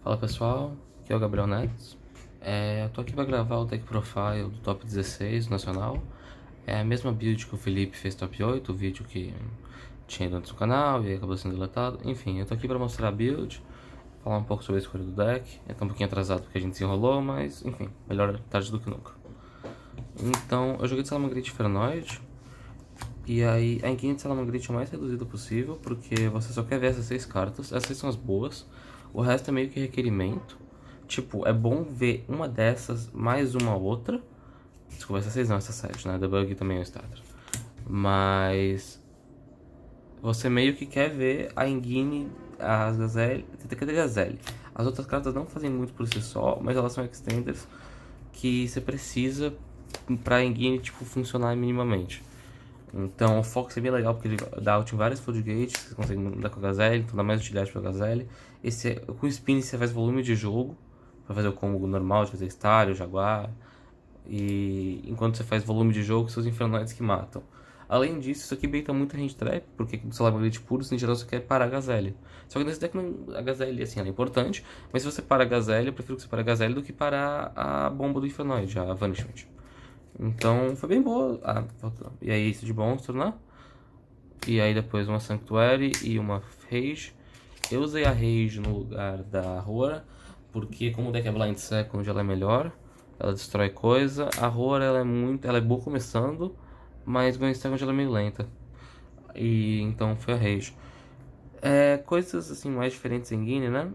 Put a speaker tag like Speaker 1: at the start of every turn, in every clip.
Speaker 1: Fala pessoal, aqui é o Gabriel Neto. Eu tô aqui pra gravar o Tech Profile do Top 16 nacional. É a mesma build que o Felipe fez Top 8, o vídeo que tinha ido antes do canal e acabou sendo deletado. Enfim, eu tô aqui pra mostrar a build, falar um pouco sobre a escolha do deck. Tá um pouquinho atrasado porque a gente se enrolou, mas enfim, melhor tarde do que nunca. Então, eu joguei de Salamangreat Infernoid. E aí, a engine de Salamangreat é o mais reduzida possível, porque você só quer ver essas 6 cartas, essas são as boas. O resto é meio que requerimento. Tipo, é bom ver uma dessas mais uma outra. Desculpa, essa 6 não, essa 7, né? Debug também é o starter. Mas você meio que quer ver a engine, as Gazelle, cadê Gazelle? As outras cartas não fazem muito por si só, mas elas são extenders que você precisa pra engine, tipo, funcionar minimamente. Então o Fox é bem legal porque ele dá ult em várias floodgates, você consegue andar com a Gazelle, então dá mais utilidade pra Gazelle. Com o Spin você faz volume de jogo, pra fazer o combo normal de fazer Star, Jaguar. E enquanto você faz volume de jogo, seus Infernoids que matam. Além disso, isso aqui baita muito a range trap, porque do Salamangreat puro, em geral, você quer parar a Gazelle. Só que nesse deck a Gazelle, assim, ela é importante, mas se você para a Gazelle, eu prefiro que você pare a Gazelle do que parar a bomba do Infernoid, a Vanishment. Então foi bem boa. E aí isso de monstro, né? E aí depois uma Sanctuary e uma Rage. Eu usei a Rage no lugar da Roar, porque como o deck é Blind Second, ela é melhor. Ela destrói coisa. A Roar ela é boa começando, mas Blind Second ela é meio lenta. E então foi a Rage. Coisas assim mais diferentes em Guine, né?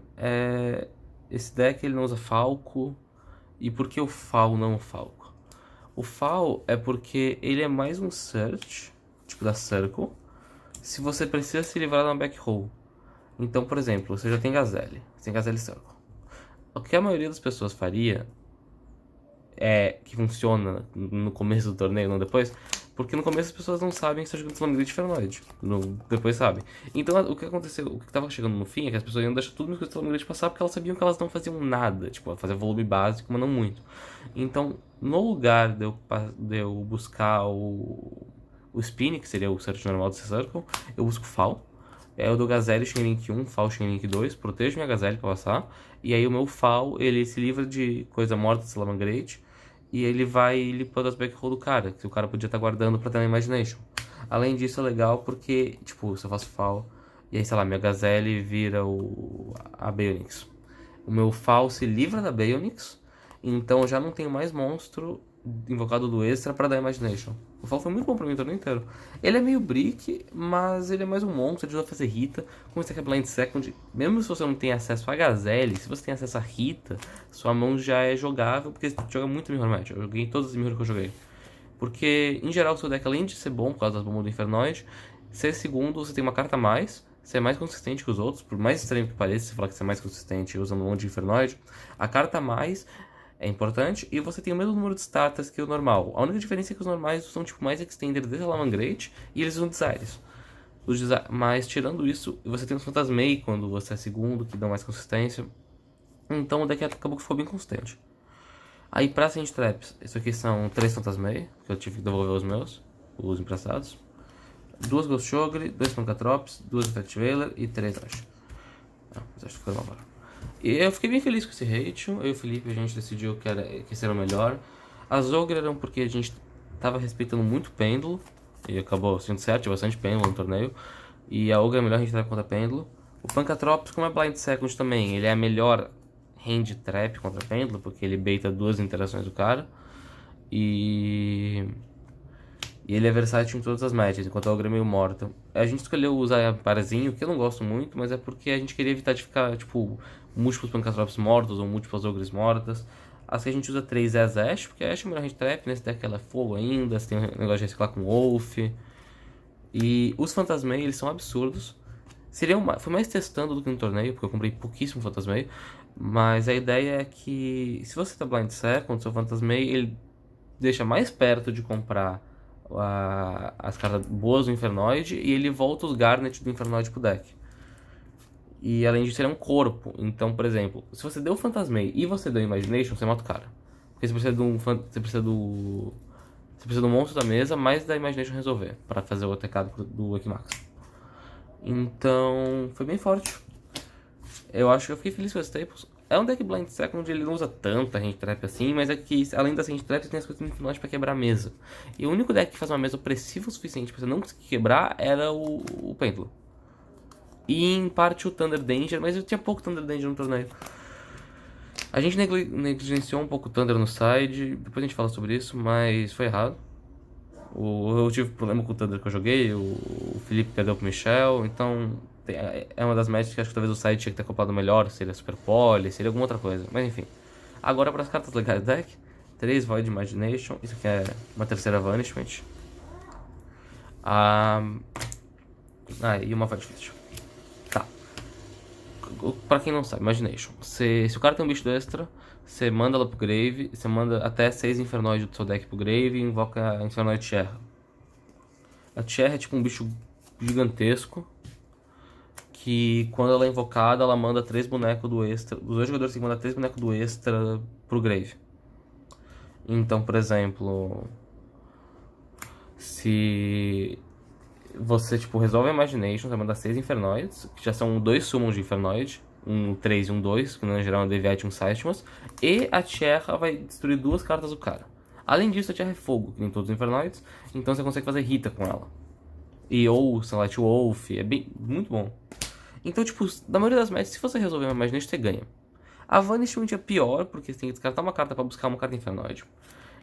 Speaker 1: Esse deck ele não usa Falco. E por que o Fal não o Falco? O Fall é porque ele é mais um search, tipo da Circle, se você precisa se livrar da back row. Então, por exemplo, você já tem Gazelle, você tem Gazelle Circle. O que a maioria das pessoas faria que funciona no começo do torneio, não depois, porque no começo as pessoas não sabem que está jogando Salamangreat Infernoid, depois sabem. Então o que aconteceu, o que estava chegando no fim é que as pessoas iam deixar tudo no Salamangreat passar porque elas sabiam que elas não faziam nada, tipo, fazer volume básico, mas não muito. Então, no lugar de eu buscar o Spin, que seria o search normal do C-Circle, eu busco Fall. Eu dou Gazelle Chainlink 1, Fall Chainlink 2, protejo minha Gazelle pra passar. E aí o meu Fall, ele se livra de coisa morta de Salamangreat. E ele vai limpando as back roll do cara, que o cara podia estar guardando pra ter na Imagination. Além disso é legal porque, tipo, se eu faço Fall, e aí, sei lá, minha Gazelle vira a Bayonix. O meu Fall se livra da Bayonix, então eu já não tenho mais monstro invocado do extra pra dar Imagination. O Fall foi muito bom pra mim o torneio inteiro. Ele é meio brick, mas ele é mais um monstro, ele ajuda a fazer Rita. Como você quer Blind Second, mesmo se você não tem acesso a Gazelle, se você tem acesso a Rita, sua mão já é jogável, porque você joga muito Mirror Match. Eu joguei todos os Mirror que eu joguei. Porque, em geral, o seu deck, além de ser bom por causa das bombas do Infernoid, ser segundo, você tem uma carta a mais, você é mais consistente que os outros, por mais estranho que pareça, você falar que você é mais consistente usando um monte de Infernoid, a carta a mais é importante, e você tem o mesmo número de starters que o normal. A única diferença é que os normais são tipo mais extender desde a Salamangreat e eles usam Desires. Mas tirando isso, você tem os Phantasmei quando você é segundo, que dão mais consistência. Então o deck acabou que ficou bem consistente. Aí pra Sand Traps, isso aqui são 3 Phantasmei, que eu tive que devolver os meus, os emprestados. 2 Ghost Ogre, 2 Pancatrops, 2 Effect Veiler e 3 Ash. Mas acho que foi mal agora. E eu fiquei bem feliz com esse ratio. Eu e o Felipe, a gente decidiu que esse era o melhor. As Ogre eram porque a gente tava respeitando muito o pêndulo. E acabou sendo certo, tinha bastante pêndulo no torneio. E a Ogre é melhor a gente trap contra pêndulo. O Pancatrops, como é Blind Second também, ele é a melhor hand trap contra pêndulo, porque ele baita 2 interações do cara. E ele é versátil em todas as matches, enquanto a Ogre é meio morta. A gente escolheu usar Parazinho, que eu não gosto muito, mas é porque a gente queria evitar de ficar, tipo, múltiplos Pancatrops mortos ou múltiplas Ogres mortas. As que a gente usa 3 é a Ash, porque a Ash é melhor hand trap, nesse deck ela é fogo ainda, você tem um negócio de reciclar com Wolf. E os Phantasmei, eles são absurdos. Foi mais testando do que no torneio, porque eu comprei pouquíssimo Phantasmei. Mas a ideia é que, se você tá Blind Second, seu Phantasmei, ele deixa mais perto de comprar as cartas boas do Infernoid e ele volta os Garnet do Infernoid pro deck. E além disso, ele é um corpo. Então, por exemplo, se você deu o Phantasmei e você deu Imagination, você mata o cara. Porque você precisa do monstro da mesa, mais da Imagination resolver, para fazer o atacado do Equimax. Então, foi bem forte. Eu acho que eu fiquei feliz com as staples. É um deck Blind Second, ele não usa tanta Hand Trap assim, mas é que além das Hand Traps tem as coisas no final pra quebrar a mesa. E o único deck que faz uma mesa opressiva o suficiente pra você não conseguir quebrar era o Pêndulo. E em parte o Thunder Danger, mas eu tinha pouco Thunder Danger no torneio. A gente negligenciou um pouco o Thunder no side, depois a gente fala sobre isso, mas foi errado. Eu tive problema com o Thunder que eu joguei, o Felipe perdeu pro Michel, então é uma das matches que acho que talvez o side tinha que ter comprado melhor, seria Super Poly, seria alguma outra coisa, mas enfim. Agora para as cartas legais do deck, 3 Void Imagination, isso aqui é uma terceira Vanishment. E uma Void Fist. Tá. Pra quem não sabe, Imagination. Se o cara tem um bicho extra, você manda ela pro grave, você manda até 6 Infernoid do seu deck pro grave e invoca a Infernoid Tierra. A Tierra é tipo um bicho gigantesco, que quando ela é invocada, ela manda 3 bonecos do extra. Os dois jogadores têm que mandar 3 bonecos do extra pro grave. Então, por exemplo, se você tipo resolve a Imagination, você vai mandar 6 Infernoids, que já são 2 summons de Infernoid, um 3 e um 2, que no geral é um Deviate e um Sightmas, e a Tierra vai destruir 2 cartas do cara. Além disso, a Tierra é fogo, que nem todos os Infernoids, então você consegue fazer Rita com ela. E ou Sunlight Wolf, é muito bom. Então, tipo, na maioria das matches, se você resolver uma Imagination, você ganha. A Vanishment é pior, porque você tem que descartar uma carta pra buscar uma carta Infernoid.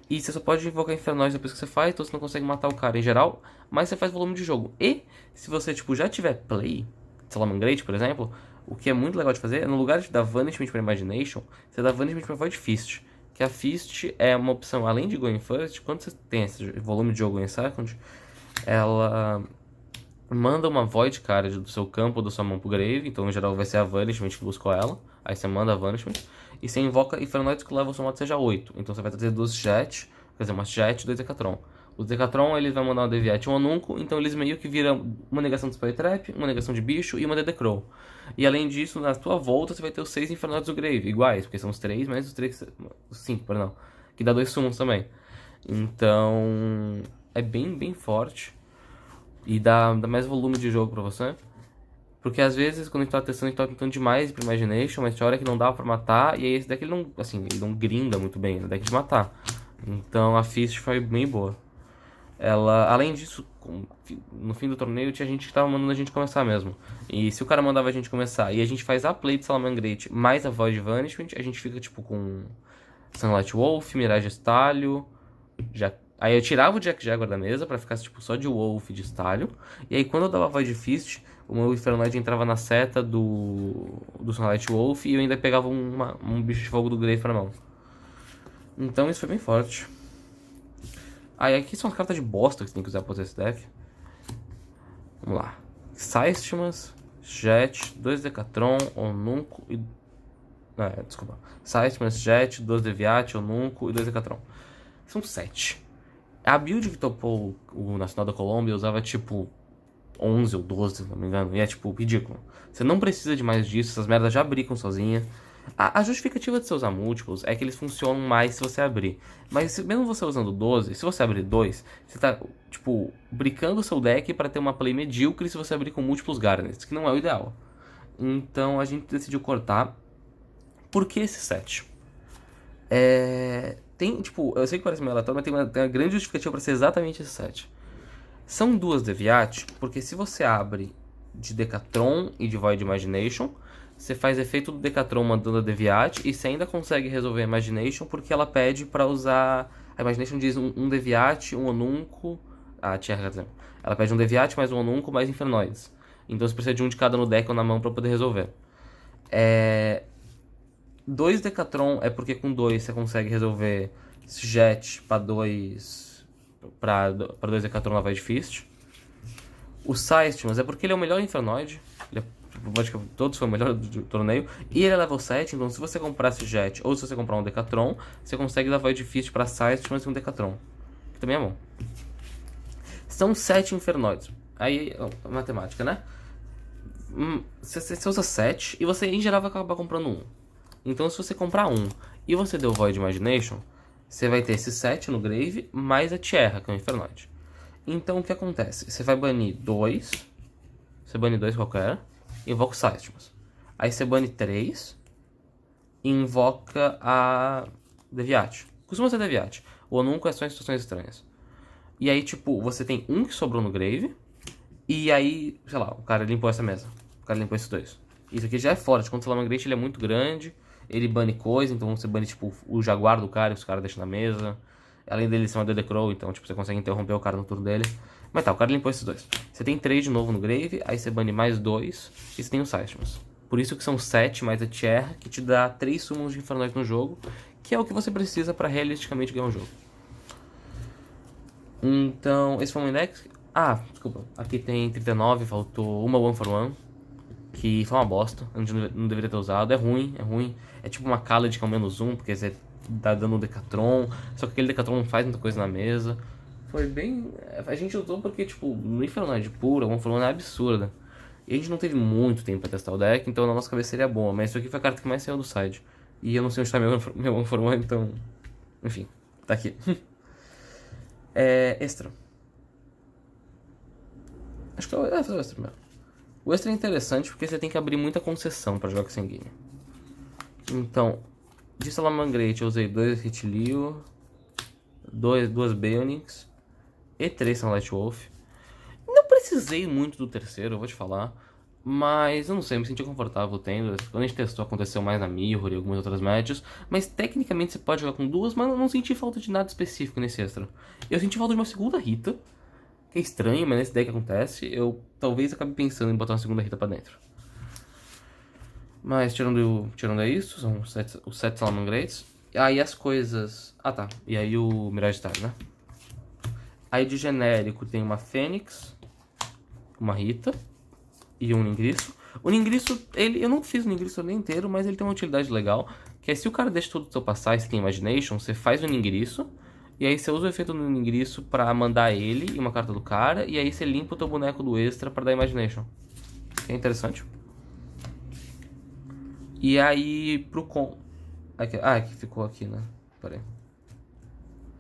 Speaker 1: E você só pode invocar Infernoid depois que você faz, então você não consegue matar o cara em geral, mas você faz volume de jogo. E, se você, tipo, já tiver play, Salamangreat, por exemplo, o que é muito legal de fazer é, no lugar de dar Vanishment pra Imagination, você dá Vanishment pra Void Fist. Que a Fist é uma opção, além de Going First, quando você tem esse volume de jogo em Second, ela manda uma Void Card do seu campo ou da sua mão pro grave, então em geral vai ser a Vanishment que buscou ela, aí você manda a Vanishment, e você invoca Infernoids que o level somado seja 8, então você vai trazer 2 Jet, quer dizer, uma Jet e 2 Decatron. Os Decatron, eles vão mandar uma Deviate e um Anunco, então eles meio que viram uma negação de Spell Trap, uma negação de bicho e uma de Crow. E além disso, na tua volta você vai ter os 6 Infernoids do grave, iguais, porque são os 3, mais os 3, os 5, perdão, que dá 2 summons também. Então, é bem forte. E dá mais volume de jogo pra você. Porque às vezes, quando a gente tá testando, a gente tá tentando demais pra Imagination, mas tem hora que não dá pra matar, e aí esse deck ele não, assim, ele não grinda muito bem, é deck de matar. Então a Fist foi bem boa. Ela, além disso, no fim do torneio tinha gente que tava mandando a gente começar mesmo. E se o cara mandava a gente começar e a gente faz a play de Salamangreat mais a Void Vanishment, a gente fica tipo com Sunlight Wolf, Mirage Estalho, Aí eu tirava o Jack Jaguar da mesa pra ficar tipo só de Wolf de Estalho. E aí quando eu dava Void Fist, o meu Infernoid entrava na seta do Sunlight Wolf e eu ainda pegava um bicho de fogo do Grave pra mão. Então isso foi bem forte. Aí aqui são as cartas de bosta que você tem que usar pra fazer esse deck. Vamos lá. Systmas, Jet, 2 Decatron, Onunco e... desculpa. Systmas, Jet, 2 Deviate, Onunco e 2 Decatron. São 7. A build que topou o Nacional da Colômbia usava tipo 11 ou 12, se não me engano. E é tipo ridículo. Você não precisa de mais disso, essas merdas já bricam sozinha. A justificativa de você usar múltiplos é que eles funcionam mais se você abrir. Mas mesmo você usando 12, se você abrir 2, você tá, tipo, bricando o seu deck para ter uma play medíocre se você abrir com múltiplos Garnets, que não é o ideal. Então a gente decidiu cortar. Por que esse set? Tem, tipo, eu sei que parece meio aleatório, mas tem uma grande justificativa para ser exatamente esse set. São 2 Deviate, porque se você abre de Decatron e de Void Imagination, você faz efeito do Decatron mandando a Deviate e você ainda consegue resolver a Imagination porque ela pede pra usar... A Imagination diz um Deviate, um Onunco... A Tierra, quer dizer, ela pede um Deviate mais um Onunco mais Infernoids. Então você precisa de um de cada no deck ou na mão pra poder resolver. 2 Decatron é porque com 2 você consegue resolver Jet pra 2 Decatron na Void Fist. O Systmas é porque ele é o melhor Infernoid. Ele é, todos foi o melhor do torneio. E ele é level 7, então se você comprasse Jet ou se você comprar um Decatron, você consegue dar Void Fist pra Systmas e um Decatron. Que também é bom. São 7 Infernoids. Aí, matemática, né? Você usa 7 e você em geral vai acabar comprando um. Então se você comprar um e você deu Void Imagination, você vai ter esse 7 no grave mais a Tierra, que é o Infernoid. Então o que acontece? Você vai banir 2, você bane 2 qualquer, invoca o Systmas. Aí você bane 3, e invoca a Deviate. Costuma ser Deviate. O Onunco é só em situações estranhas. E aí, tipo, você tem um que sobrou no grave, e aí, sei lá, o cara limpou essa mesa. O cara limpou esses dois. Isso aqui já é forte. Quando o Salamangreat ele é muito grande, ele bane coisa, então você bane, tipo, o jaguar do cara e os caras deixam na mesa. Além dele ser uma Dead Crow, então, tipo, você consegue interromper o cara no turno dele. Mas tá, o cara limpou esses dois. Você tem 3 de novo no grave, aí você bane mais 2, e você tem os Seismos. Por isso que são 7 mais a Tierra, que te dá 3 summons de Infernoid no jogo, que é o que você precisa pra realisticamente ganhar um jogo. Então, esse foi o index. Ah, desculpa. Aqui tem 39, faltou uma One for One. Que foi uma bosta. Eu não deveria ter usado. É ruim, é ruim. É tipo uma Khaled que é um -1, porque você tá dando um Decatron. Só que aquele Decatron não faz muita coisa na mesa. Foi bem. A gente usou porque, tipo, no Infernoid pura, a One for One é absurda. E a gente não teve muito tempo pra testar o deck, então na nossa cabeça seria boa. Mas isso aqui foi a carta que mais saiu do side. E eu não sei onde tá meu One for One, então. Enfim, tá aqui. Extra. Acho que é fazer o extra mesmo. O extra é interessante porque você tem que abrir muita concessão pra jogar com sanguíneo. Então, de Salamangreat eu usei 2 Hitleo, 2 Baionix e 3 Sunlight Wolf. Não precisei muito do terceiro, eu vou te falar. Mas eu não sei, eu me senti confortável tendo. Quando a gente testou, aconteceu mais na Mirror e algumas outras matches. Mas tecnicamente você pode jogar com 2, mas eu não senti falta de nada específico nesse extra. Eu senti falta de uma segunda Rita, que é estranho, mas nesse deck acontece. Eu talvez acabe pensando em botar uma segunda Rita pra dentro. Mas tirando isso, são os 7 Salamangreats. Aí as coisas... Ah tá, e aí o Mirage Star, né? Aí de genérico tem uma Fênix, uma Rita e um Ningrisso. O Ningrisso, eu não fiz o Ningrisso nem inteiro, mas ele tem uma utilidade legal. Que é se o cara deixa tudo do seu passar e você tem Imagination, você faz o Ningrisso. E aí você usa o efeito do Ningrisso pra mandar ele e uma carta do cara. E aí você limpa o teu boneco do extra pra dar Imagination. Que é interessante. E aí pro aqui, que ficou aqui, né? Pera aí.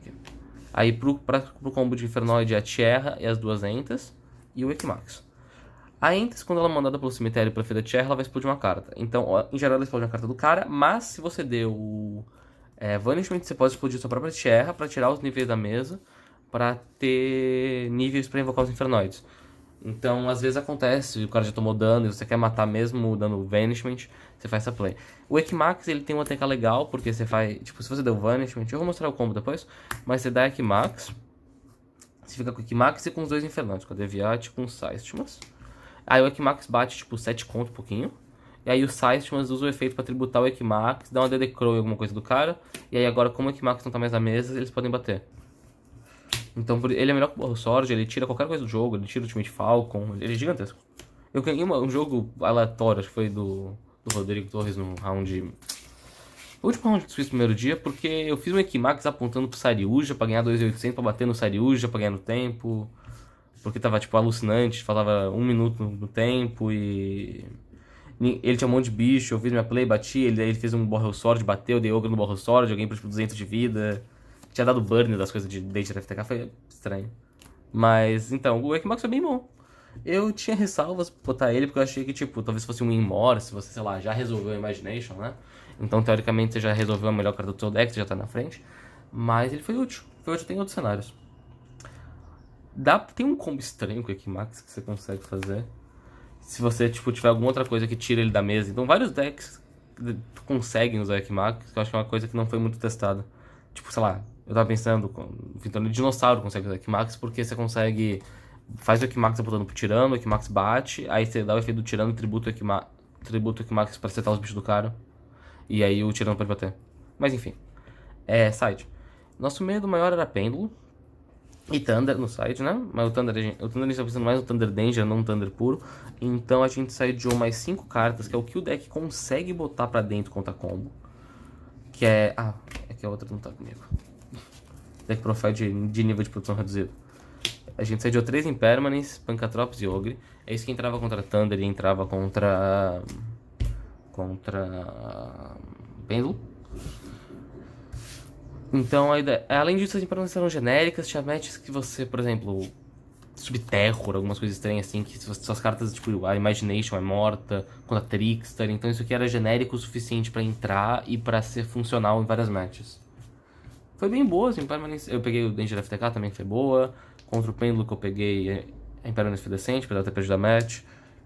Speaker 1: Aqui. Aí pro combo de Infernoid é a Tierra e as 2 Entas. E o Equimax. A Entes, quando ela é mandada pelo cemitério pela Fida Tierra, ela vai explodir uma carta. Então, em geral, ela explode uma carta do cara, mas se você deu Vanishment, você pode explodir sua própria Tierra pra tirar os níveis da mesa, pra ter níveis pra invocar os Infernoids. Então, às vezes acontece, o cara já tomou dano e você quer matar mesmo dando Vanishment, você faz essa play. O Equimax, ele tem uma TK legal, porque você faz... Tipo, se você deu Vanishment, eu vou mostrar o combo depois, mas você dá Equimax, você fica com o Equimax e com os 2 Infernoids, com a Deviate e com os Seistmas. Aí o Equimax bate tipo 7 conto, pouquinho. E aí o Seistmas usa o efeito pra tributar o Equimax, dá uma DD Crow em alguma coisa do cara. E aí agora, como o Equimax não tá mais na mesa, eles podem bater. Então ele é melhor que o Sword, ele tira qualquer coisa do jogo, ele tira o Ultimate Falcon, ele é gigantesco. Eu ganhei um jogo aleatório, acho que foi do Rodrigo Torres no round... O último round que eu fiz no primeiro dia, porque eu fiz um Equimax apontando pro Sariuja pra ganhar 2.800, pra bater no Sariuja, pra ganhar no tempo... Porque tava, tipo, alucinante, falava 1 minuto no tempo e... Ele tinha um monte de bicho, eu fiz minha play, bati, ele fez um Borrel Sword, bateu, dei ogro no Borrel Sword, alguém por tipo 200 de vida. Tinha dado burn das coisas de Danger FTK, foi estranho. Mas, então, o Equimax foi bem bom. Eu tinha ressalvas pra botar ele, porque eu achei que, tipo, talvez fosse um Immor, se você, sei lá, já resolveu a Imagination, né? Então, teoricamente, você já resolveu a melhor carta do seu deck, você já tá na frente. Mas ele foi útil. Foi útil, tem outros cenários. Tem um combo estranho com o Equimax que você consegue fazer. Se você tipo, tiver alguma outra coisa que tira ele da mesa. Então vários decks conseguem usar o Equimax, que eu acho que é uma coisa que não foi muito testada. Tipo, sei lá, eu tava pensando, então o Dinossauro consegue usar o Equimax porque você consegue... Faz o Equimax apontando pro tirano, o Equimax bate, aí você dá o efeito do tirano e tributa o Equimax pra setar os bichos do cara. E aí o tirano pode bater. Mas enfim. Side. Nosso medo maior era Pêndulo. E Thunder no site, né? Mas o Thunder a gente tá pensando mais no Thunder Danger, não no Thunder puro. Então a gente sideou mais 5 cartas, que é o que o deck consegue botar pra dentro contra combo. Que é... é que a outra não tá comigo. Deck Profile de nível de produção reduzido. A gente sideou 3 Impermanence, Pancatrops e Ogre. É isso que entrava contra Thunder e entrava contra... Pêndulo. Então, além disso, as impermanências eram genéricas, tinha matches que você, por exemplo, Subterror, algumas coisas estranhas assim, que suas cartas, tipo, a Imagination é morta, contra Trickster, então isso aqui era genérico o suficiente pra entrar e pra ser funcional em várias matches. Foi bem boa, assim, eu peguei o Danger FTK também, que foi boa, contra o Pêndulo que eu peguei a Impermanence foi decente, apesar de ter perdido a match.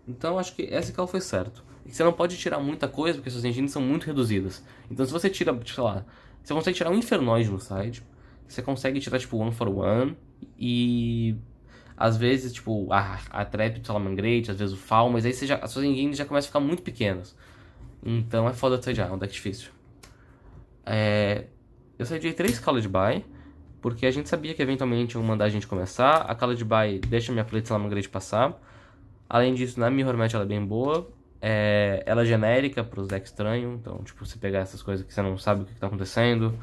Speaker 1: Então acho que esse call foi certo. E você não pode tirar muita coisa, porque suas engines são muito reduzidas. Então se você tira, tipo, sei lá, você consegue tirar um Infernoid no side, você consegue tirar, tipo, one for one, e às vezes, tipo, a trap do Salamangreat, às vezes o Fall, mas aí as suas engines já começam a ficar muito pequenas. Então é foda de sidear, é um deck difícil. Eu sideei 3 Called By, porque a gente sabia que eventualmente iam mandar a gente começar. A Called By deixa minha play de Salamangreat passar. Além disso, na Mirror Match ela é bem boa. Ela é genérica para os decks estranhos, então, tipo, você pegar essas coisas que você não sabe o que tá acontecendo.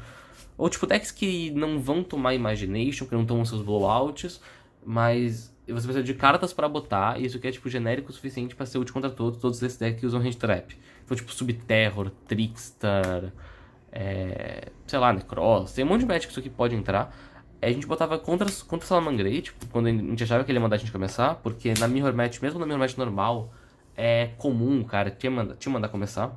Speaker 1: Ou, tipo, decks que não vão tomar Imagination, que não tomam seus blowouts, mas você precisa de cartas para botar, e isso aqui é, tipo, genérico o suficiente para ser útil contra todos esses decks que usam Hand Trap. Então, tipo, Subterror, Trickster, sei lá, Necross, tem um monte de match que isso aqui pode entrar. A gente botava contra o Salamangreat, tipo, quando a gente achava que ele ia mandar a gente começar, porque na Mirror Match, mesmo na Mirror Match normal, é comum o cara te mandar começar.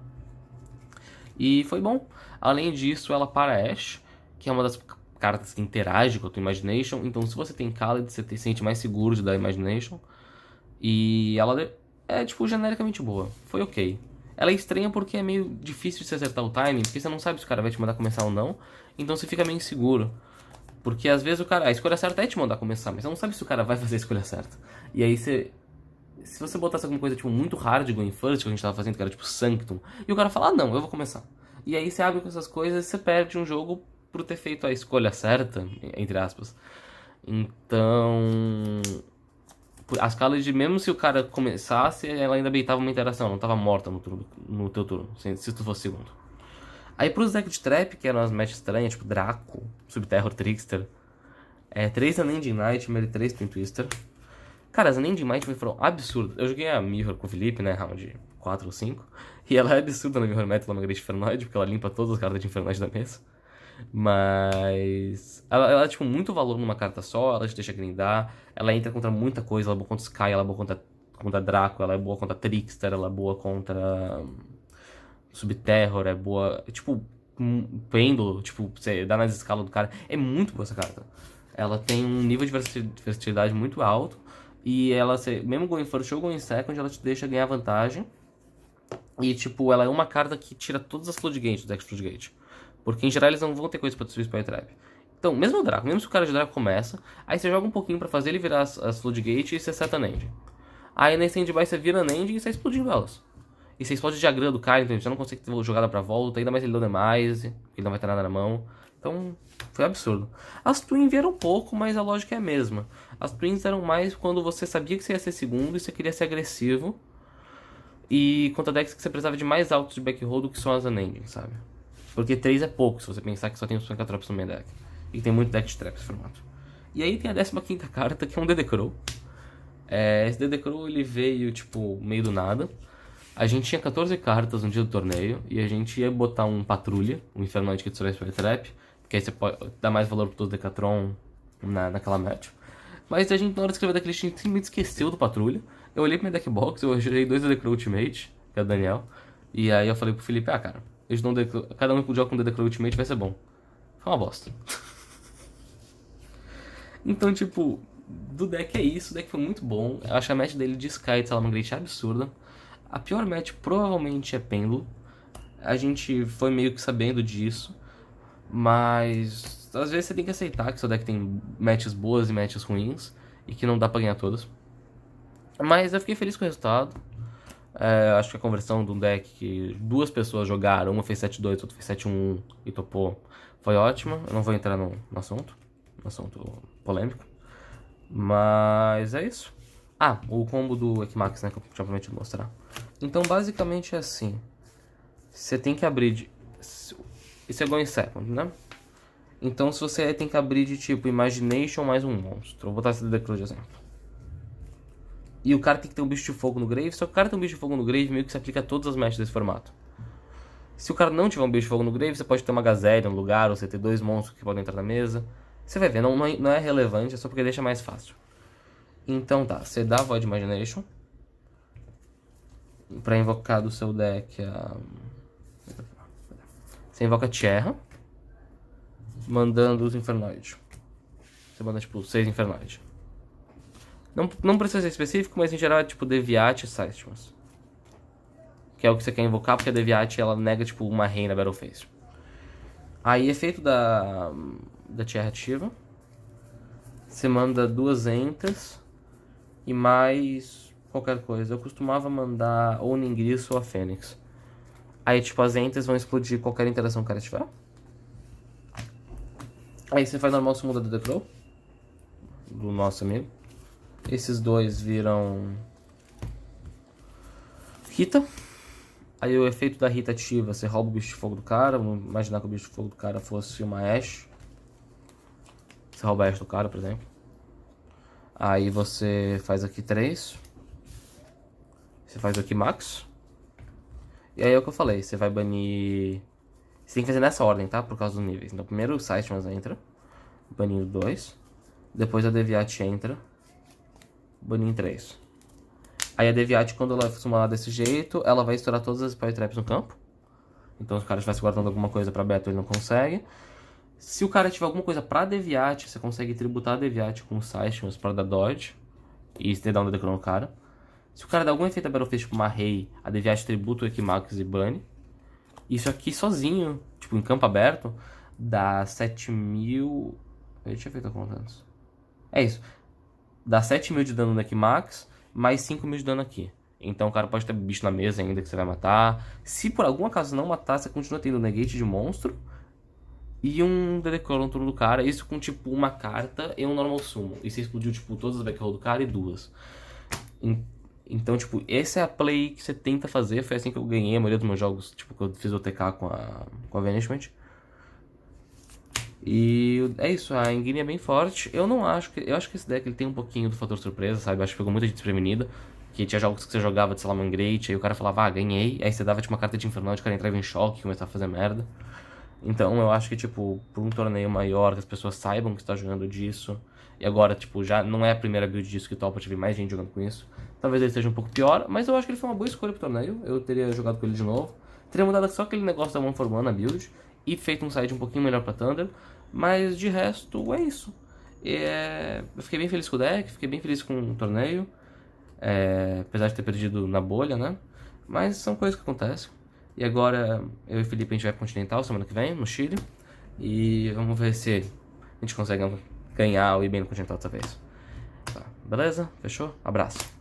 Speaker 1: E foi bom. Além disso, ela para Ash, que é uma das cartas que interage com a tua Imagination. Então, se você tem Khaled, você se sente mais seguro de dar Imagination. E ela é, tipo, genericamente boa. Foi ok. Ela é estranha porque é meio difícil de se acertar o timing, porque você não sabe se o cara vai te mandar começar ou não. Então você fica meio inseguro. Porque às vezes a escolha certa é te mandar começar, mas você não sabe se o cara vai fazer a escolha certa. E aí se você botasse alguma coisa tipo muito hard going first, que a gente tava fazendo, que era tipo Sanctum, e o cara fala, não, eu vou começar. E aí você abre com essas coisas e você perde um jogo por ter feito a escolha certa, entre aspas. Então, a escala de mesmo se o cara começasse, ela ainda beitava uma interação, não tava morta no teu turno, se tu fosse segundo. Aí pros decks de trap, que eram as matches estranhas, tipo Draco, Subterror, Trickster, 3 Unending Nightmare e 3 Twin Twister. Cara, as Unending Nightmare foram absurdas. Eu joguei a Mirror com o Felipe, né, round 4 ou 5, e ela é absurda na Mirror Meta, ela é uma grande Infernoid, porque ela limpa todas as cartas de Infernoid da mesa. Mas ela é tipo muito valor numa carta só, ela te deixa grindar, ela entra contra muita coisa, ela é boa contra Sky, ela é boa contra Draco, ela é boa contra Trickster, ela é boa contra Subterror, é boa. Tipo, Pêndulo, tipo, você dá nas escalas do cara. É muito boa essa carta. Ela tem um nível de versatilidade muito alto. E ela, mesmo going first ou going second, ela te deixa ganhar vantagem. E, tipo, ela é uma carta que tira todas as Floodgate do deck Floodgate. Porque, em geral, eles não vão ter coisa pra destruir Spell Trap. Então, mesmo o Draco, mesmo se o cara de Draco começa, aí você joga um pouquinho pra fazer ele virar as Floodgate e você seta a Ending. Aí na Stand-by você vira a Ending e você explodindo elas. E você explode o diagrama do cara, então você não consegue ter jogada pra volta, ainda mais ele deu demais, ele não vai ter nada na mão. Então, foi absurdo. As Twins vieram pouco, mas a lógica é a mesma. As Twins eram mais quando você sabia que você ia ser segundo e você queria ser agressivo. E contra decks que você precisava de mais altos de backroll do que só as Unending, sabe? Porque 3 é pouco, se você pensar que só tem os Pancatrops no main deck. E tem muito deck de trap esse formato. E aí tem a 15ª carta, que é um Dedecrow. Esse Dedecrow, ele veio, tipo, meio do nada. A gente tinha 14 cartas no dia do torneio, e a gente ia botar um Patrulha, um Infernoid que destrói Spell Trap, porque aí você pode dar mais valor pro todo Decatron naquela match. Mas a gente, na hora de escrever a decklist, a gente simplesmente esqueceu do Patrulha. Eu olhei pro minha deckbox, eu joguei 2 Dedecrow Ultimate, que é o Daniel, e aí eu falei pro Felipe, cara, eles dão cada um joga com o Dedecrow Ultimate vai ser bom. Foi uma bosta. Então, tipo, do deck é isso, o deck foi muito bom. Eu acho a match dele de Sky de Salamangreat absurda. A pior match provavelmente é Pêndulo. A gente foi meio que sabendo disso. Mas às vezes você tem que aceitar que seu deck tem matches boas e matches ruins. E que não dá pra ganhar todas. Mas eu fiquei feliz com o resultado. Acho que a conversão do deck que 2 pessoas jogaram, uma fez 7-2, outra fez 7-1 e topou, foi ótima. Eu não vou entrar no assunto polêmico. Mas é isso. O combo do Equimax, né, que eu tinha prometido mostrar. Então, basicamente é assim. Você tem que abrir de... Isso é going second, né? Então, se você tem que abrir de tipo Imagination mais um monstro. Vou botar esse Dedecrow de exemplo. E o cara tem que ter um bicho de fogo no grave. Só que o cara tem um bicho de fogo no grave meio que se aplica a todas as matches desse formato. Se o cara não tiver um bicho de fogo no grave, você pode ter uma gazelle no lugar, ou você ter 2 monstros que podem entrar na mesa. Você vai ver, não é relevante, é só porque deixa mais fácil. Então tá, você dá Void Imagination pra invocar do seu deck a... Você invoca Tierra, mandando os Infernoid. Você manda, tipo, 6 Infernoid. Não precisa ser específico, mas em geral é tipo Deviate e Sightmas. Que é o que você quer invocar, porque a Deviate ela nega, tipo, uma rei na Battleface. Aí, efeito da Tierra ativa. Você manda 2 Enters e mais qualquer coisa. Eu costumava mandar ou Ningris ou a Fênix. Aí, tipo, as Enters vão explodir qualquer interação que o cara tiver. Aí você faz normal sumo da The Crow, do nosso amigo. Esses dois viram Rita. Aí o efeito da Rita ativa, você rouba o bicho de fogo do cara. Vamos imaginar que o bicho de fogo do cara fosse uma Ashe. Você rouba a Ashe do cara, por exemplo. Aí você faz aqui 3. Você faz aqui Max. E aí é o que eu falei, você vai banir... Você tem que fazer nessa ordem, tá? Por causa dos níveis. Então primeiro o Sightmas entra, banindo 2. Depois a Deviate entra, banindo 3. Aí a Deviate, quando ela sumar desse jeito, ela vai estourar todas as Spell Traps no campo. Então se o cara estivesse guardando alguma coisa pra Battle, ele não consegue. Se o cara tiver alguma coisa pra Deviate, você consegue tributar a Deviate com o Sightmas pra dar dodge e dar um Decron no cara. Se o cara dá algum efeito da Battleface, tipo uma Rei, a Deviate tributa o Equimax e bane. Isso aqui sozinho, tipo em campo aberto, dá 7.000... Eu tinha feito a conta antes. É isso. Dá 7.000 de dano no Equimax, mais 5.000 de dano aqui. Então o cara pode ter bicho na mesa ainda que você vai matar. Se por algum acaso não matar, você continua tendo negate de monstro e um Dedecrow no turno do cara. Isso com tipo uma carta e um normal sumo. E você explodiu tipo todas as backroll do cara e 2. Então, tipo, essa é a play que você tenta fazer. Foi assim que eu ganhei a maioria dos meus jogos, tipo, que eu fiz o TK com a Vanishment. E é isso, a Engine é bem forte. Eu acho que esse deck ele tem um pouquinho do fator surpresa, sabe? Eu acho que pegou muita gente desprevenida. Que tinha jogos que você jogava de Salamangreat, aí o cara falava, ah, ganhei. Aí você dava tipo uma carta de Infernal, o cara entrava em choque e começava a fazer merda. Então eu acho que, tipo, por um torneio maior, que as pessoas saibam que você tá jogando disso. E agora, tipo, já não é a primeira build disso que topa, tive mais gente jogando com isso. Talvez ele seja um pouco pior, mas eu acho que ele foi uma boa escolha pro torneio. Eu teria jogado com ele de novo. Teria mudado só aquele negócio da 1-for-1 na build. E feito um side um pouquinho melhor pra Thunder. Mas de resto, é isso. Eu fiquei bem feliz com o deck, fiquei bem feliz com o torneio. Apesar de ter perdido na bolha, né? Mas são coisas que acontecem. E agora, eu e o Felipe, a gente vai pro Continental semana que vem, no Chile. E vamos ver se a gente consegue ganhar ou ir bem no Continental dessa vez. Tá, beleza? Fechou? Abraço.